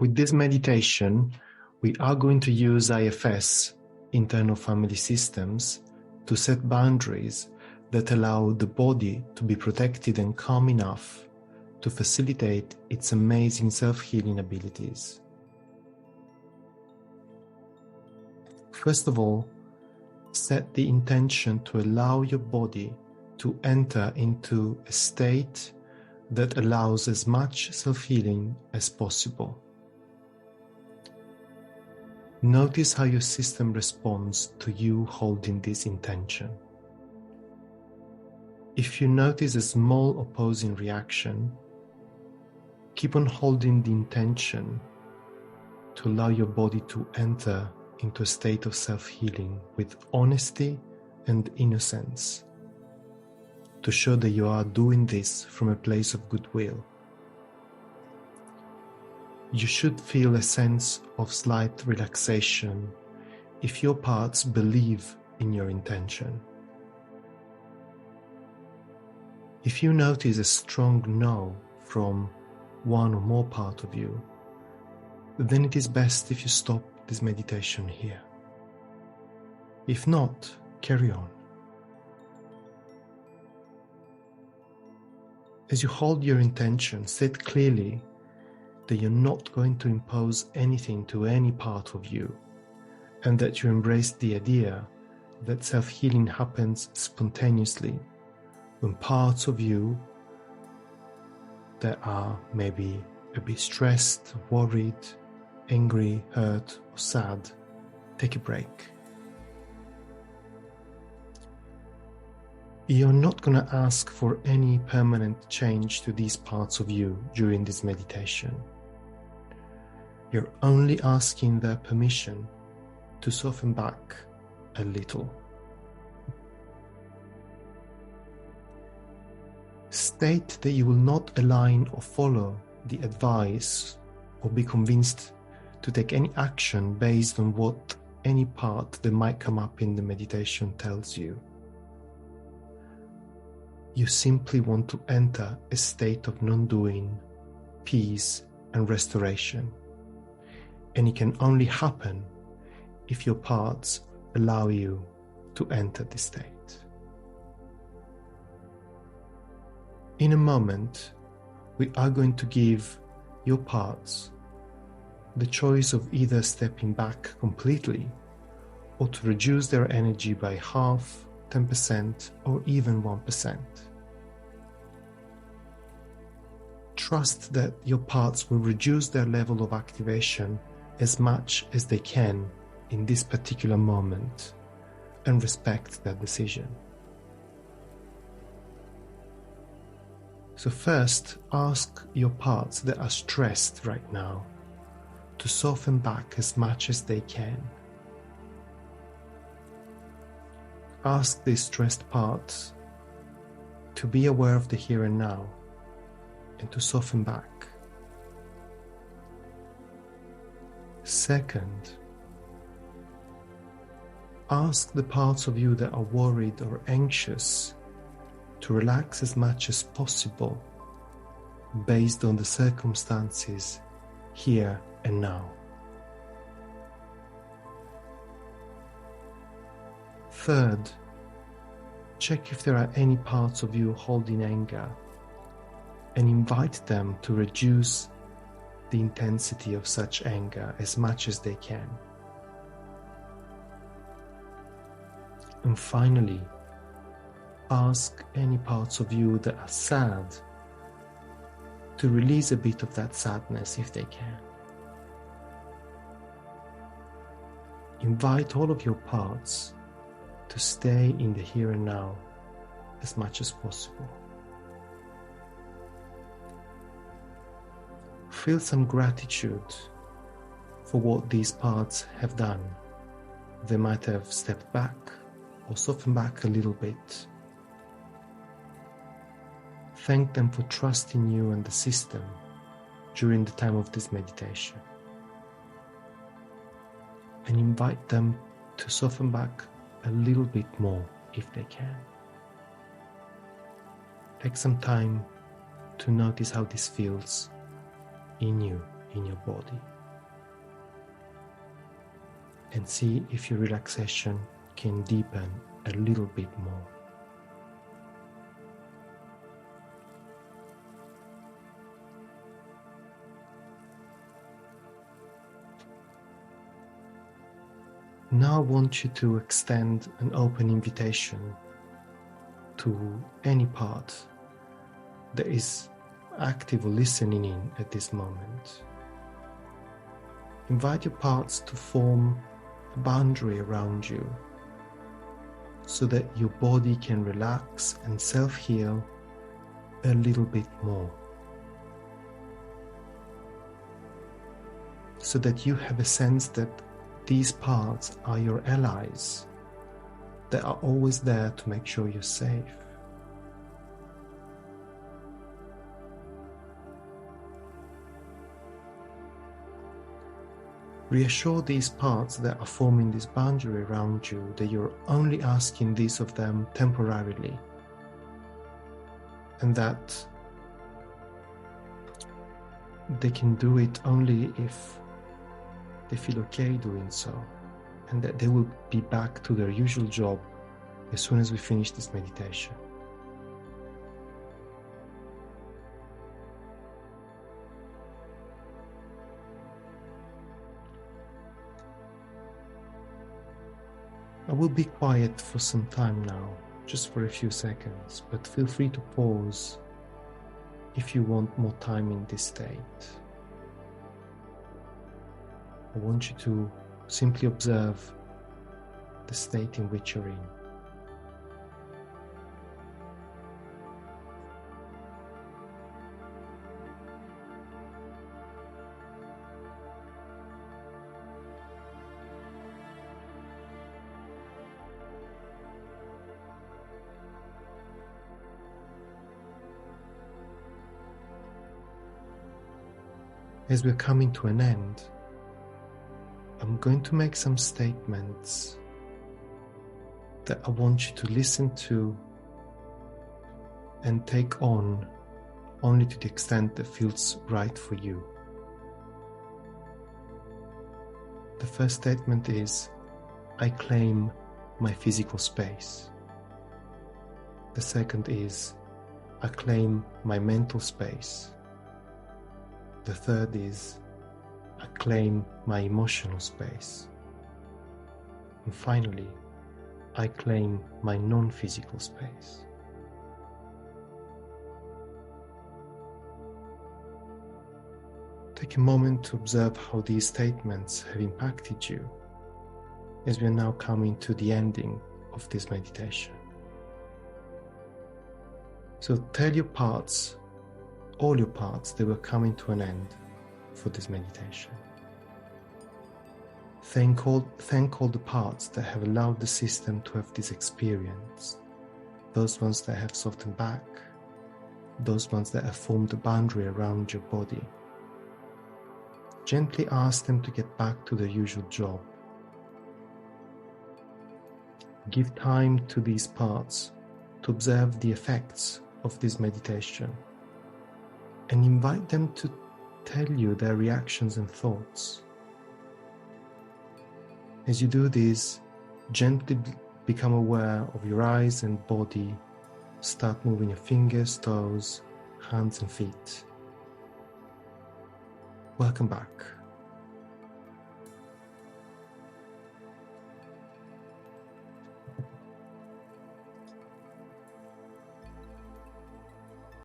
With this meditation, we are going to use IFS, internal family systems, to set boundaries that allow the body to be protected and calm enough to facilitate its amazing self-healing abilities. First of all, set the intention to allow your body to enter into a state that allows as much self-healing as possible. Notice how your system responds to you holding this intention. If you notice a small opposing reaction, keep on holding the intention to allow your body to enter into a state of self-healing with honesty and innocence, to show that you are doing this from a place of goodwill. You should feel a sense of slight relaxation if your parts believe in your intention. If you notice a strong no from one or more part of you, then it is best if you stop this meditation here. If not, carry on. As you hold your intention, state clearly that you're not going to impose anything to any part of you, and that you embrace the idea that self-healing happens spontaneously when parts of you that are maybe a bit stressed, worried, angry, hurt, or sad, take a break. You're not going to ask for any permanent change to these parts of you during this meditation. You're only asking their permission to soften back a little. State that you will not align or follow the advice or be convinced to take any action based on what any part that might come up in the meditation tells you. You simply want to enter a state of non-doing, peace, and restoration. And it can only happen if your parts allow you to enter this state. In a moment, we are going to give your parts the choice of either stepping back completely or to reduce their energy by half, 10%, or even 1%. Trust that your parts will reduce their level of activation as much as they can in this particular moment, and respect that decision. So first, ask your parts that are stressed right now to soften back as much as they can. Ask these stressed parts to be aware of the here and now and to soften back. Second, ask the parts of you that are worried or anxious to relax as much as possible based on the circumstances here and now. Third, check if there are any parts of you holding anger and invite them to reduce the intensity of such anger as much as they can. And finally, ask any parts of you that are sad to release a bit of that sadness if they can. Invite all of your parts to stay in the here and now as much as possible. Feel some gratitude for what these parts have done. They might have stepped back or softened back a little bit. Thank them for trusting you and the system during the time of this meditation. And invite them to soften back a little bit more if they can. Take some time to notice how this feels in you in your body. And see if your relaxation can deepen a little bit more. Now I want you to extend an open invitation to any part that is active or listening in at this moment. Invite your parts to form a boundary around you so that your body can relax and self-heal a little bit more. So that you have a sense that these parts are your allies that are always there to make sure you're safe. Reassure these parts that are forming this boundary around you that you're only asking this of them temporarily, and that they can do it only if they feel okay doing so, and that they will be back to their usual job as soon as we finish this meditation. I will be quiet for some time now, just for a few seconds, but feel free to pause if you want more time in this state. I want you to simply observe the state in which you're in. As we're coming to an end, I'm going to make some statements that I want you to listen to and take on only to the extent that feels right for you. The first statement is, I claim my physical space. The second is, I claim my mental space. The third is, I claim my emotional space. And finally, I claim my non-physical space. Take a moment to observe how these statements have impacted you as we are now coming to the ending of this meditation. So tell your parts, all your parts, they were coming to an end for this meditation. Thank all the parts that have allowed the system to have this experience, those ones that have softened back, those ones that have formed a boundary around your body. Gently ask them to get back to their usual job. Give time to these parts to observe the effects of this meditation, and invite them to tell you their reactions and thoughts. As you do this, gently become aware of your eyes and body. Start moving your fingers, toes, hands and feet. Welcome back.